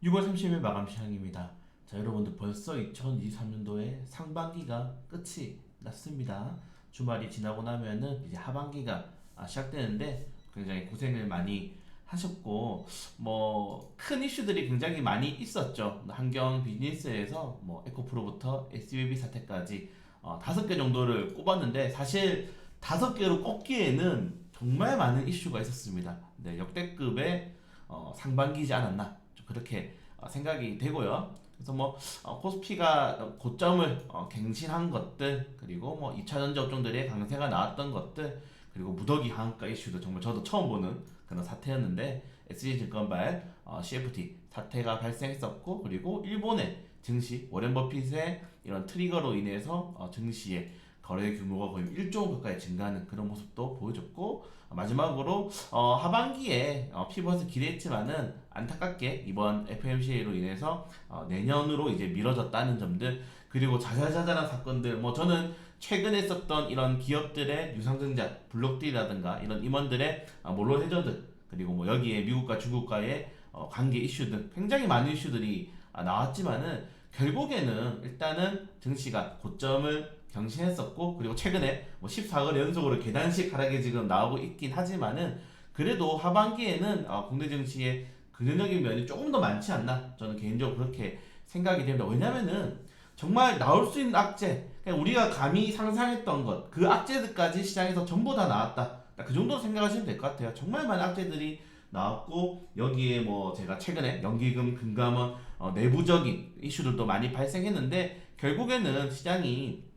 6월 30일 마감 시향입니다. 자, 여러분들 벌써 2023년도의 상반기가 끝이 났습니다. 주말이 지나고 나면은 이제 하반기가 시작되는데 굉장히 고생을 많이 하셨고 뭐 큰 이슈들이 굉장히 많이 있었죠. 환경 비즈니스에서 뭐 에코프로부터 SBB 사태까지 5개 정도를 꼽았는데 사실 5개로 꼽기에는 정말 많은 이슈가 있었습니다. 네, 역대급의 상반기지 않았나 좀 그렇게 생각이 되고요. 그래서 뭐 코스피가 고점을 갱신한 것들, 그리고 뭐 2차 전지 업종들의 강세가 나왔던 것들, 그리고 무더기 하한가 이슈도 정말 저도 처음 보는 그런 사태였는데 SG증권발 CFT 사태가 발생했었고, 그리고 일본의 증시 워렌 버핏의 이런 트리거로 인해서 증시의 거래 규모가 거의 1조 원 가까이 증가하는 그런 모습도 보여줬고, 마지막으로 하반기에 피벗을 기대했지만은 안타깝게 이번 FMCA로 인해서 내년으로 이제 미뤄졌다는 점들, 그리고 자잘자잘한 사건들, 뭐 저는 최근에 썼던 이런 기업들의 유상증자 블록딜이라든가 이런 임원들의 몰로 해저드, 그리고 뭐 여기에 미국과 중국과의 관계 이슈 등 굉장히 많은 이슈들이 나왔지만은 결국에는 일단은 증시가 고점을 경신했었고, 그리고 최근에 뭐 14일 연속으로 계단식 하락이 지금 나오고 있긴 하지만은 그래도 하반기에는 국내 증시의 긍정적인 면이 조금 더 많지 않나 저는 개인적으로 그렇게 생각이 됩니다. 왜냐면은 정말 나올 수 있는 악재, 그냥 우리가 감히 상상했던 것, 그 악재들까지 시장에서 전부 다 나왔다. 그 정도로 생각하시면 될 것 같아요. 정말 많은 악재들이 나왔고, 여기에 뭐 제가 최근에 연기금 금감원 내부적인 이슈들도 많이 발생했는데 결국에는 시장이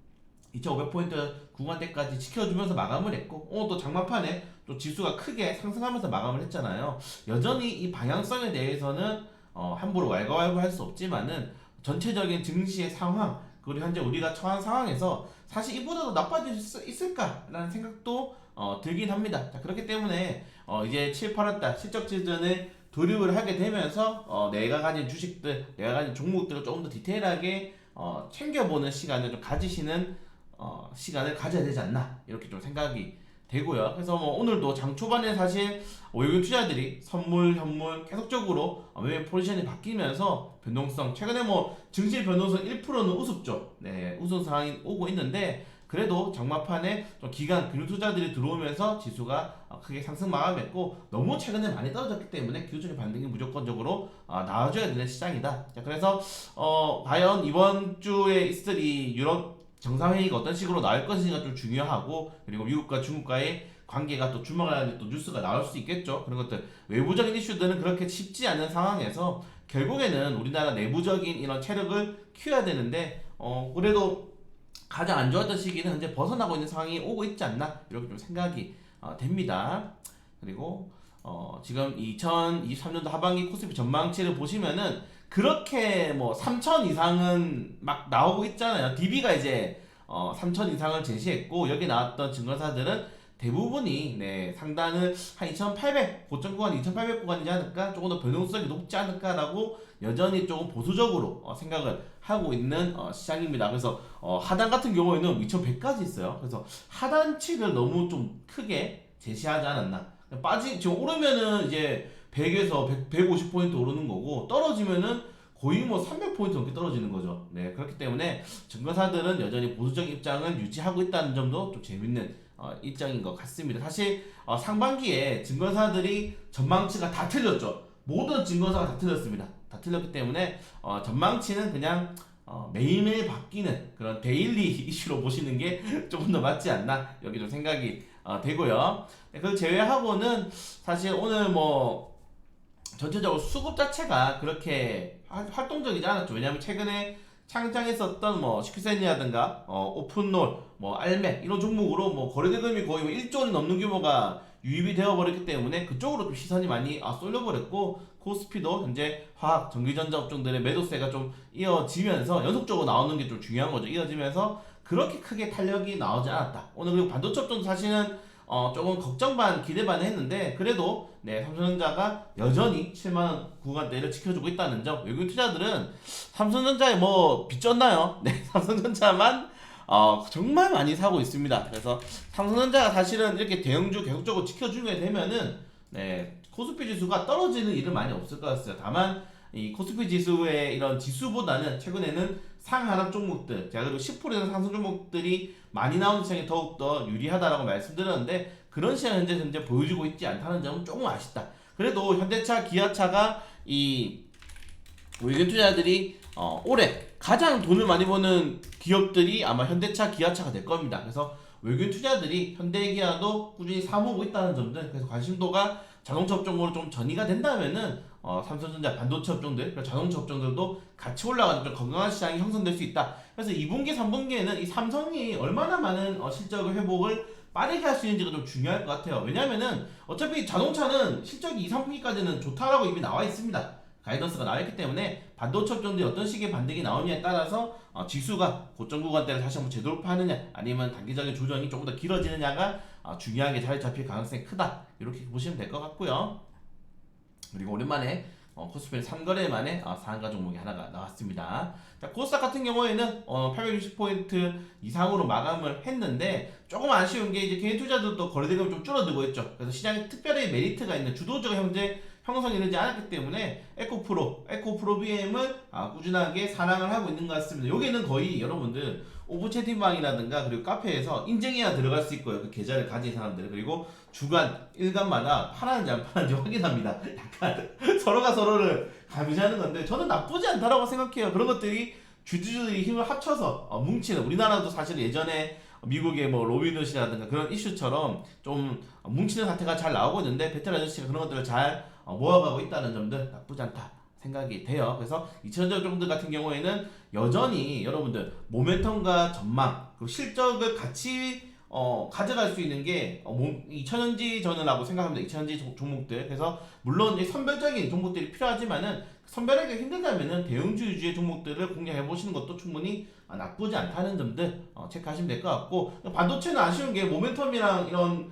2,500포인트 구간대까지 지켜주면서 마감을 했고, 또 장마판에 또 지수가 크게 상승하면서 마감을 했잖아요. 여전히 이 방향성에 대해서는 함부로 왈가왈부할 수 없지만은 전체적인 증시의 상황, 그리고 현재 우리가 처한 상황에서 사실 이보다도 나빠질 수 있을까라는 생각도 들긴 합니다. 자, 그렇기 때문에 이제 7, 8월달 실적 시즌에 돌입을 하게 되면서 내가 가진 주식들, 내가 가진 종목들을 조금 더 디테일하게 챙겨보는 시간을 좀 가지시는 시간을 가져야 되지 않나 이렇게 좀 생각이 되고요. 그래서 뭐 오늘도 장 초반에 사실 외국인 투자들이 선물, 현물 계속적으로 매매 포지션이 바뀌면서 변동성, 최근에 뭐 증시 변동성 1%는 우습죠. 네, 우승 상황이 오고 있는데 그래도 장마판에 좀 기관 금융 투자들이 들어오면서 지수가 크게 상승 마감했고, 너무 최근에 많이 떨어졌기 때문에 기술적인 반등이 무조건적으로 나와줘야 되는 시장이다. 자, 그래서 과연 이번 주에 있을 이 유럽 정상회의가 어떤 식으로 나올 것인가 좀 중요하고, 그리고 미국과 중국과의 관계가 또 주목하는 또 뉴스가 나올 수 있겠죠. 그런 것들 외부적인 이슈들은 그렇게 쉽지 않은 상황에서 결국에는 우리나라 내부적인 이런 체력을 키워야 되는데 그래도 가장 안 좋았던 시기는 현재 벗어나고 있는 상황이 오고 있지 않나 이렇게 좀 생각이 됩니다. 그리고 지금 2023년도 하반기 코스피 전망치를 보시면은 그렇게 뭐 3천 이상은 막 나오고 있잖아요. DB가 이제 3천 이상을 제시했고, 여기 나왔던 증권사들은 대부분이 네, 상단을 한 2,800 고점 구간 2,800 구간이지 않을까, 조금 더 변동성이 높지 않을까라고 여전히 조금 보수적으로 생각을 하고 있는 시장입니다. 그래서 하단 같은 경우에는 2,100까지 있어요. 그래서 하단치를 너무 좀 크게 제시하지 않았나. 지금 오르면은 이제 100에서 150포인트 오르는 거고, 떨어지면은 거의 뭐 300포인트 넘게 떨어지는 거죠. 네, 그렇기 때문에 증권사들은 여전히 보수적 입장을 유지하고 있다는 점도 좀 재밌는 입장인 것 같습니다. 사실 상반기에 증권사들이 전망치가 다 틀렸죠. 모든 증권사가 다 틀렸습니다. 다 틀렸기 때문에 전망치는 그냥 매일매일 바뀌는 그런 데일리 이슈로 보시는 게 조금 더 맞지 않나 여기 좀 생각이 되고요. 네, 그걸 제외하고는 사실 오늘 뭐 전체적으로 수급 자체가 그렇게 활동적이지 않았죠. 왜냐하면 최근에 창장했었던 뭐 시큐센이라든가 오픈롤, 뭐 알맥 이런 종목으로 뭐 거래대금이 거의 뭐 1조 원이 넘는 규모가 유입이 되어버렸기 때문에 그쪽으로 좀 시선이 많이 쏠려버렸고, 코스피도 현재 화학, 전기전자 업종들의 매도세가 좀 이어지면서 연속적으로 나오는 게 좀 중요한 거죠. 이어지면서 그렇게 크게 탄력이 나오지 않았다. 오늘 그리고 반도체 업종도 사실은 조금 걱정 반 기대 반 했는데 그래도 네, 삼성전자가 여전히 7만원 구간대를 지켜주고 있다는 점, 외국인 투자들은 삼성전자에 뭐 빚졌나요? 네, 삼성전자만 정말 많이 사고 있습니다. 그래서 삼성전자가 사실은 이렇게 대형주 계속적으로 지켜주게 되면은 네, 코스피 지수가 떨어지는 일은 많이 없을 것 같아요. 다만 이 코스피 지수의 이런 지수보다는 최근에는 상하락 종목들, 자 그리고 10%에서 상승 종목들이 많이 나오는 시장이 더욱더 유리하다라고 말씀드렸는데 그런 시장 현재 보여주고 있지 않다는 점은 조금 아쉽다. 그래도 현대차, 기아차가 이 외국인 투자자들이 올해 가장 돈을 많이 버는 기업들이 아마 현대차, 기아차가 될 겁니다. 그래서 외국인 투자자들이 현대기아도 꾸준히 사모으고 있다는 점들, 그래서 관심도가 자동차 업종으로 좀 전이가 된다면은 삼성전자, 반도체 업종들, 그리고 자동차 업종들도 같이 올라가는 좀 건강한 시장이 형성될 수 있다. 그래서 2분기, 3분기에는 이 삼성이 얼마나 많은 실적 회복을 빠르게 할 수 있는지가 좀 중요할 것 같아요. 왜냐면은 어차피 자동차는 실적이 2, 3분기까지는 좋다라고 이미 나와 있습니다. 가이던스가 나와 있기 때문에 반도체 업종들이 어떤 식의 반등이 나오냐에 따라서 지수가 고점 구간대를 다시 한번 재돌파하느냐 아니면 단기적인 조정이 조금 더 길어지느냐가 중요하게 자리 잡힐 가능성이 크다. 이렇게 보시면 될 것 같고요. 그리고 오랜만에 코스피 3거래 만에 상한가 종목이 하나가 나왔습니다. 자, 코스닥 같은 경우에는 860포인트 이상으로 마감을 했는데 조금 아쉬운 게 이제 개인 투자들도 거래대금이 좀 줄어들고 있죠. 그래서 시장에 특별히 메리트가 있는 주도적 형성이 되지 않았기 때문에 에코프로 BM은 꾸준하게 상향을 하고 있는 것 같습니다. 여기는 거의 여러분들 오프 채팅방이라든가 그리고 카페에서 인증해야 들어갈 수 있고요. 그 계좌를 가진 사람들 그리고 주간 일간마다 팔았는지 안 팔았는지 확인합니다. 약간 서로가 서로를 가미하는 건데 저는 나쁘지 않다라고 생각해요. 그런 것들이 주주들이 힘을 합쳐서 뭉치는 우리나라도 사실 예전에 미국의 뭐 로빈훗이라든가 그런 이슈처럼 좀 뭉치는 사태가 잘 나오고 있는데 베테랑 아저씨가 그런 것들을 잘 모아가고 있다는 점들 나쁘지 않다 생각이 돼요. 그래서 2000년 정도 같은 경우에는 여전히 여러분들 모멘텀과 전망 그리고 실적을 같이 가져갈 수 있는 게 2000년지 전후라고 생각합니다. 2000년지 종목들. 그래서 물론 선별적인 종목들이 필요하지만은 선별하기가 힘들다면은 대형주 위주의 종목들을 공략해 보시는 것도 충분히 나쁘지 않다는 점들 체크하시면 될 것 같고 반도체는 아쉬운 게 모멘텀이랑 이런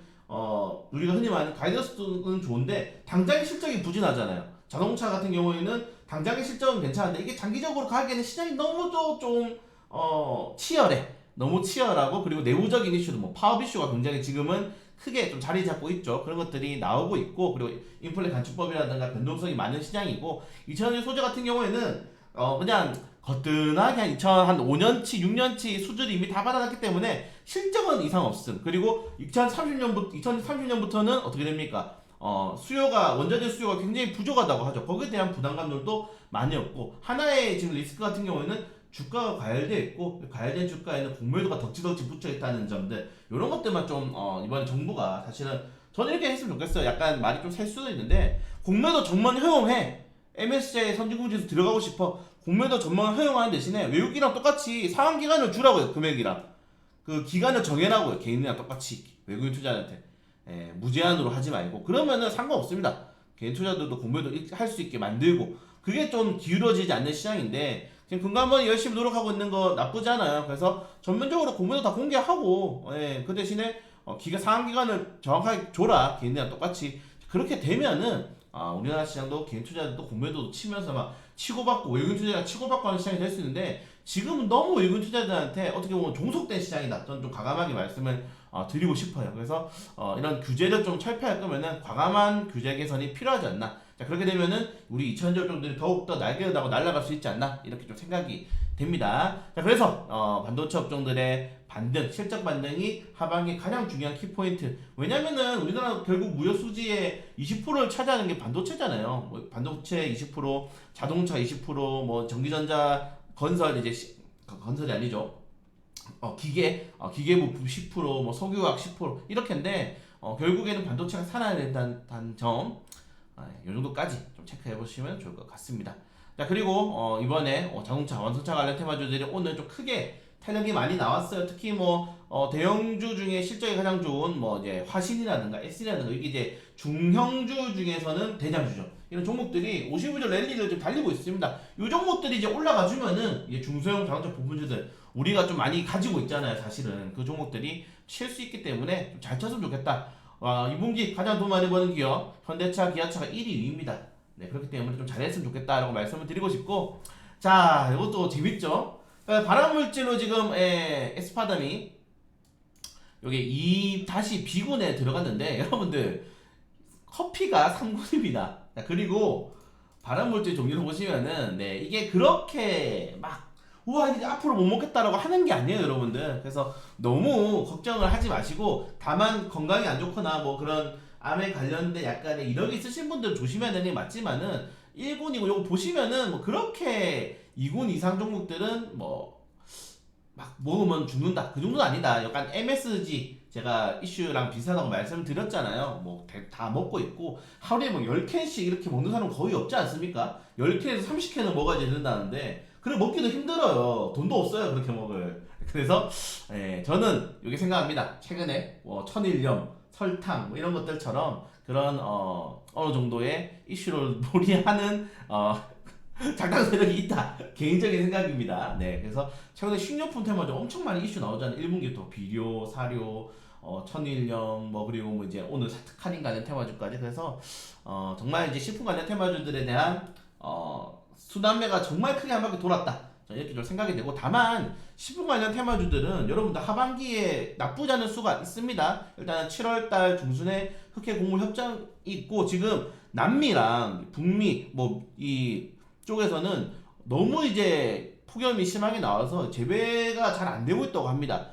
우리가 흔히 말하는 가이던스는 좋은데 당장의 실적이 부진하잖아요. 자동차 같은 경우에는 당장의 실적은 괜찮은데 이게 장기적으로 가기에는 시장이 너무 좀 치열해. 너무 치열하고 그리고 내부적인 이슈도 뭐 파업 이슈가 굉장히 지금은 크게 좀 자리 잡고 있죠. 그런 것들이 나오고 있고 그리고 인플레 간축법이라든가 변동성이 많은 시장이고 2000년 소재 같은 경우에는 그냥 거뜬하게 한 2005년치, 6년치 수준이 이미 다 받아놨기 때문에 실적은 이상 없음. 그리고 2030년부터는 어떻게 됩니까? 수요가 원자재 수요가 굉장히 부족하다고 하죠. 거기에 대한 부담감들도 많이 없고 하나의 지금 리스크 같은 경우에는 주가가 과열되어 있고 과열된 주가에는 공매도가 덕지덕지 붙여 있다는 점들 이런 것들만 좀 이번에 정부가 사실은 저는 이렇게 했으면 좋겠어요. 약간 말이 좀 셀 수도 있는데 공매도 전면 허용해. MSCI 선진국지에서 들어가고 싶어. 공매도 전면 허용하는 대신에 외국이랑 똑같이 상환 기간을 주라고요. 금액이랑 그 기간을 정해라고요. 개인이랑 똑같이 외국인 투자한테 무제한으로 하지 말고 그러면은 상관없습니다. 개인 투자들도 공매도 할 수 있게 만들고 그게 좀 기울어지지 않는 시장인데 지금 금감원이 열심히 노력하고 있는 거 나쁘지 않아요. 그래서 전면적으로 공매도 다 공개하고 그 대신에 상한 기간을 정확하게 줘라. 개인이랑 똑같이 그렇게 되면은 우리나라 시장도 개인 투자자들도 공매도도 치면서 막 치고받고 외국인 투자자가 치고받고 하는 시장이 될 수 있는데 지금은 너무 외국인 투자자들한테 어떻게 보면 종속된 시장이다. 저는 좀 과감하게 말씀을 드리고 싶어요. 그래서 이런 규제를 좀 철폐할 거면은 과감한 규제 개선이 필요하지 않나. 자 그렇게 되면은 우리 2000년 정도들이 더욱더 날개를 달고 날아갈 수 있지 않나 이렇게 좀 생각이 됩니다. 자 그래서 반도체 업종들의 반등, 실적 반등이 하반기 가장 중요한 키포인트. 왜냐면은 우리나라 결국 무역 수지의 20%를 차지하는 게 반도체잖아요. 뭐 반도체 20%, 자동차 20%, 뭐 전기전자, 건설 건설이 아니죠. 기계부품 10%, 뭐 석유화학 10% 이렇게인데 결국에는 반도체가 살아야 된다는 점, 이 정도까지 좀 체크해 보시면 좋을 것 같습니다. 자 그리고 이번에 자동차, 완성차 관련 테마주들이 오늘 좀 크게 탄력이 많이 나왔어요. 특히 뭐 대형주 중에 실적이 가장 좋은 뭐 이제 화신이라든가 S라든가 이게 이제 중형주 중에서는 대장주죠. 이런 종목들이 50일조 랠리를 좀 달리고 있습니다. 이 종목들이 이제 올라가 주면은 이제 중소형 자동차 부품주들 우리가 좀 많이 가지고 있잖아요. 사실은 그 종목들이 칠 수 있기 때문에 좀 잘 쳤으면 좋겠다. 2분기 가장 돈 많이 버는 기업 현대차, 기아차가 1위, 2위입니다. 네, 그렇기 때문에 좀 잘했으면 좋겠다라고 말씀을 드리고 싶고 자 이것도 재밌죠. 발암물질로 지금 에스파담이 여기 다시 B군에 들어갔는데 여러분들 커피가 3군입니다. 그리고 발암물질 종류를 보시면은 네 이게 그렇게 막 우와 이제 앞으로 못 먹겠다라고 하는 게 아니에요 여러분들. 그래서 너무 걱정을 하지 마시고 다만 건강이 안 좋거나 뭐 그런 암에 관련된 약간의 이력이 있으신 분들 조심해야 되는 게 맞지만은 1군이고 요거 보시면은 뭐 그렇게 2군 이상 종목들은 뭐 막 먹으면 죽는다 그 정도는 아니다. 약간 MSG 제가 이슈랑 비슷하다고 말씀드렸잖아요. 뭐 다 먹고 있고 하루에 뭐 10캔씩 이렇게 먹는 사람 거의 없지 않습니까? 10캔에서 30캔을 먹어야 된다는데 그래 먹기도 힘들어요. 돈도 없어요 그렇게 먹을. 그래서 저는 이게 생각합니다. 최근에 뭐 천일염, 설탕 뭐 이런 것들처럼 그런 어느 정도의 이슈를 몰이하는 작당 세력이 있다. 개인적인 생각입니다. 네, 그래서 최근에 식료품 테마주 엄청 많이 이슈 나오잖아요. 1분기부터 비료, 사료, 천일염, 뭐 그리고 뭐 이제 오늘 사특할인 관련 테마주까지. 그래서 정말 이제 식품 관련 테마주들에 대한 수남매가 정말 크게 한 바퀴 돌았다. 저는 이렇게 좀 생각이 되고 다만 식품 관련 테마주들은 여러분들 하반기에 나쁘지 않은 수가 있습니다. 일단은 7월달 중순에 흑해 곡물 협정이 있고 지금 남미랑 북미 뭐 이 쪽에서는 너무 이제 폭염이 심하게 나와서 재배가 잘 안 되고 있다고 합니다.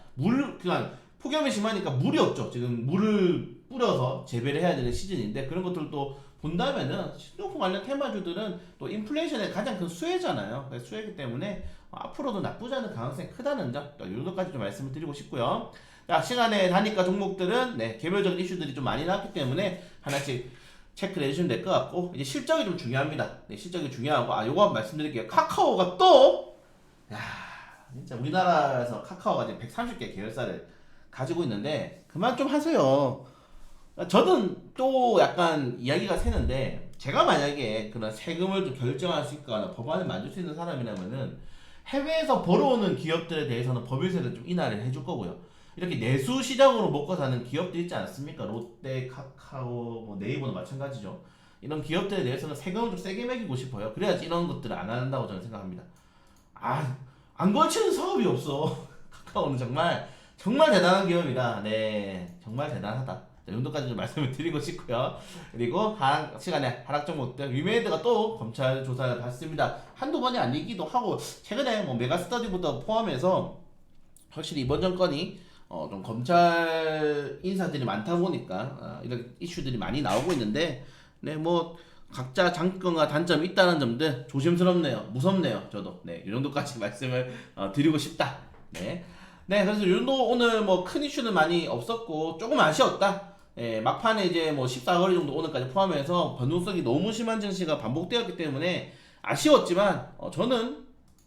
그냥 폭염이 심하니까 물이 없죠. 지금 물을 뿌려서 재배를 해야 되는 시즌인데 그런 것들도 본다면은 식료품 관련 테마주들은 또 인플레이션의 가장 큰 수혜잖아요. 수혜이기 때문에 앞으로도 나쁘지 않은 가능성이 크다는 점, 또 이 정도까지 좀 말씀을 드리고 싶고요. 자, 시간의 단위가 종목들은 개별적인 이슈들이 좀 많이 나왔기 때문에 하나씩 체크를 해주시면 될 것 같고 이제 실적이 좀 중요합니다. 네, 실적이 중요하고 요거 한번 말씀드릴게요. 카카오가 또 야, 진짜 우리나라에서 카카오가 지금 130개 계열사를 가지고 있는데 그만 좀 하세요. 저는 또 약간 이야기가 새는데 제가 만약에 그런 세금을 좀 결정할 수 있거나 법안을 만들 수 있는 사람이라면은 해외에서 벌어오는 기업들에 대해서는 법인세를 좀 인하를 해줄 거고요. 이렇게 내수 시장으로 먹고 사는 기업들 있지 않습니까? 롯데, 카카오, 뭐 네이버도 마찬가지죠. 이런 기업들에 대해서는 세금을 좀 세게 매기고 싶어요. 그래야지 이런 것들을 안 한다고 저는 생각합니다. 안 걸치는 사업이 없어. 카카오는 정말 정말 대단한 기업이다. 네, 정말 대단하다. 이 정도까지 좀 말씀을 드리고 싶고요. 그리고 시간에 하락 종목들 위메이드가 또 검찰 조사를 받습니다. 한두 번이 아니기도 하고 최근에 뭐 메가스터디부터 포함해서 확실히 이번 정권이 좀 검찰 인사들이 많다 보니까 이런 이슈들이 많이 나오고 있는데 네, 뭐 각자 장점과 단점이 있다는 점들 조심스럽네요. 무섭네요. 저도 네, 이 정도까지 말씀을 드리고 싶다. 네. 네, 그래서 이 정도 오늘 뭐 큰 이슈는 많이 없었고 조금 아쉬웠다. 막판에 이제 뭐 14거리 정도 오늘까지 포함해서 변동성이 너무 심한 증시가 반복되었기 때문에 아쉬웠지만 저는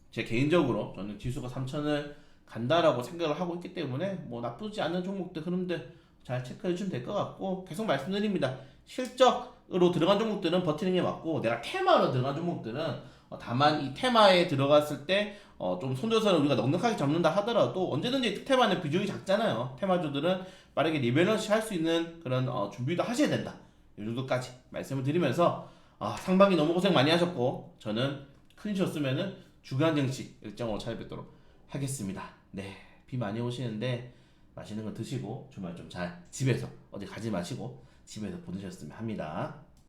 제 개인적으로 저는 지수가 3천을 간다라고 생각을 하고 있기 때문에 뭐 나쁘지 않은 종목들 흐름들 잘 체크해 주시면 될 것 같고 계속 말씀드립니다. 실적으로 들어간 종목들은 버티는 게 맞고 내가 테마로 들어간 종목들은 다만 이 테마에 들어갔을 때 좀 손절선을 우리가 넉넉하게 잡는다 하더라도 언제든지 테마는 비중이 작잖아요. 테마주들은 빠르게 리밸런스 할 수 있는 그런 준비도 하셔야 된다. 이 정도까지 말씀을 드리면서 상반기 너무 고생 많이 하셨고 저는 큰 쉬었으면은 주간 증시 일정으로 찾아뵙도록 하겠습니다. 네, 비 많이 오시는데 맛있는 거 드시고 주말 좀 잘 집에서 어디 가지 마시고 집에서 보내셨으면 합니다.